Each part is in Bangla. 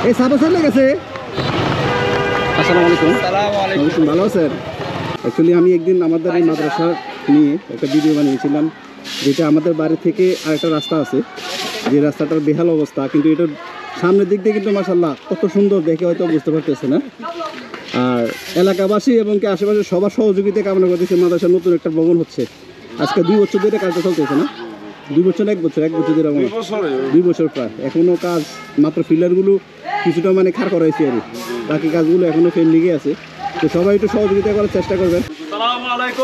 এই সাবাসার লেগেছে। আসসালামু আলাইকুম। ভালো আছেন? অ্যাকচুয়ালি আমি একদিন আমাদের এই মাদ্রাসা নিয়ে একটা ভিডিও বানিয়েছিলাম, যেটা আমাদের বাড়ি থেকে আরেকটা রাস্তা আছে, যে রাস্তাটার বেহাল অবস্থা, কিন্তু এটার সামনের দিক দিয়ে কিন্তু মাশাআল্লাহ কত সুন্দর দেখে হয়তো বুঝতে পারতেছে না। আর এলাকাবাসী এবং কি আশেপাশে সবার সহযোগিতা কামনা করতেছে। মাদ্রাসার নতুন একটা ভবন হচ্ছে, আজকে 2 বছর ধরে কাজটা চলতেছে না, 2 বছর 1 বছর ধরে 2 বছর প্রায়। এখনও কাজ মাত্র ফিলারগুলো কিছুটা মানে খাড় করাইছি আর বাকি কাজগুলো এখনো পেন্ডিংয়ে আছে। তো সবাই একটু সহযোগিতা করার চেষ্টা করবেন।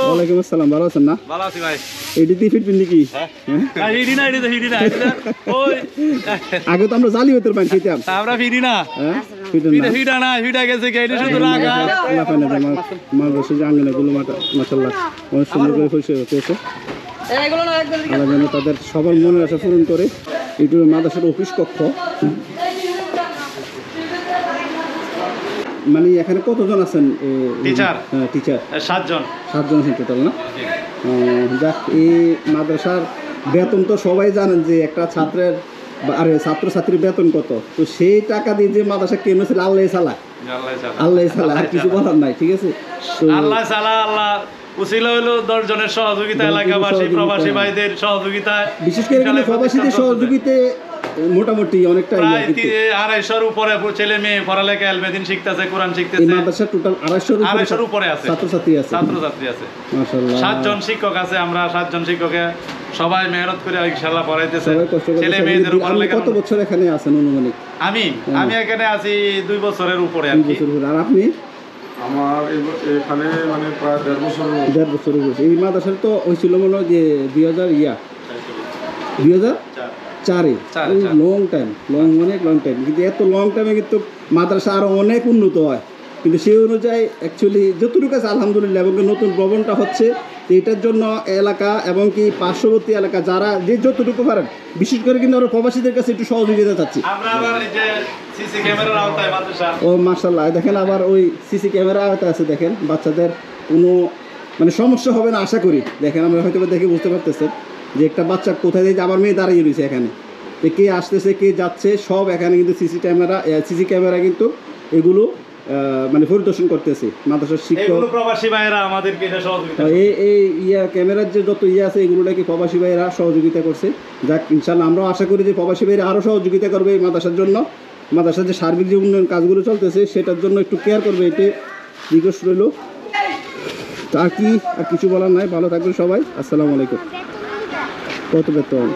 ওয়ালাইকুম আসসালাম। ভালো আছেন না? ভালো আছি ভাই। এডিতে ফিটবেন নাকি? আগে তো আমরা জালি হতে পারি খেতাম, আমরা ফিরি না। মাশাআল্লাহ অনেক সুন্দর করে পরিষ্কার হতেছে। আল্লাহ যেন তাদের সবার মনের আশা পূরণ করে। এটু মাদ্রাসার অফিস কক্ষ। মানে এখানে কতজন আছেন টিচার? টিচার 7 জন আছেন টোটাল না? যাক, এই মাদ্রাসার বেতন তো সবাই জানেন যে একটা ছাত্রের আরে ছাত্রছাত্রীর বেতন কত। তো সেই টাকা দিয়ে যে মাদ্রাসা কেমন ছিল আল্লাহ চালা, আর কিছু বলার নাই। ঠিক আছে, আল্লাহ চালা, আল্লাহ উসিলা হলো 10 জনের সহযোগিতা, এলাকাবাসী প্রবাসী ভাইদের সহযোগিতা, বিশেষ করে প্রবাসীদের সহযোগিতা মোটামুটি অনেকটা 250-এর উপরে ছেলে মেয়ে পড়ালেখা এলবেদিন শিখতেছে, কোরআন শিখতেছে। এই মাদ্রাসা টোটাল 250-এর উপরে আছে ছাত্রছাত্রী আছে। মাশাআল্লাহ 7 জন শিক্ষক আছে। আমরা 7 জন শিক্ষকে সবাই মেহনত করে ইনশাআল্লাহ পড়াইতেছে ছেলে মেয়েদের পড়ালেখা। কত বছর এখানে আছেন অনুমানিক? আমি এখানে আছি 2 বছরের উপরে আর কি। আর আপনি? আমার এখানে মানে প্রায় 1.5 বছর। এই মাদ্রাসার তো হয়েছিল মনে হয় যে 2004-এ। লং টাইম, অনেক লং টাইম। কিন্তু এত লং টাইমে কিন্তু মাদ্রাসা আরও অনেক উন্নত হয়। কিন্তু সেই অনুযায়ী অ্যাকচুয়ালি যতটুকু আছে আলহামদুলিল্লাহ, এবং নতুন ভবনটা হচ্ছে, এটার জন্য এলাকা এবং কি পার্শ্ববর্তী এলাকা যারা যে যতটুকু পারেন, বিশেষ করে কিন্তু আমরা প্রবাসীদের কাছে একটু সহযোগিতা চাচ্ছি। ও মাশাআল্লাহ, দেখেন আবার ওই সিসি ক্যামেরা আওতায় আছে। দেখেন বাচ্চাদের কোনো মানে সমস্যা হবে না আশা করি। দেখেন আমরা হয়তো দেখে বুঝতে পারতেছেন যে একটা বাচ্চা কোথায় দিয়ে আমার মেয়ে দাঁড়িয়ে রয়েছে এখানে, তো কে আসতেছে কে যাচ্ছে সব এখানে কিন্তু সিসি ক্যামেরা কিন্তু এগুলো মানে পরিদর্শন করতেছে মাদ্রাসার শিক্ষক প্রবাসী ভাইয়েরা আমাদেরকে এটা সহযোগিতা। এই ক্যামেরার যে যত আছে এগুলো নাকি প্রবাসী ভাইয়েরা সহযোগিতা করছে। যাক, ইনশাআল্লাহ আমরাও আশা করি যে প্রবাসী ভাইয়েরা আরও সহযোগিতা করবে এই মাদ্রাসার জন্য। মাদ্রাসার যে সার্বিক যে উন্নয়ন কাজগুলো চলতেছে সেটার জন্য একটু কেয়ার করবে, এটি রিকোয়েস্ট রইল। আর কিছু বলার নাই। ভালো থাকবেন সবাই। আসসালামু আলাইকুম। কত বেতন?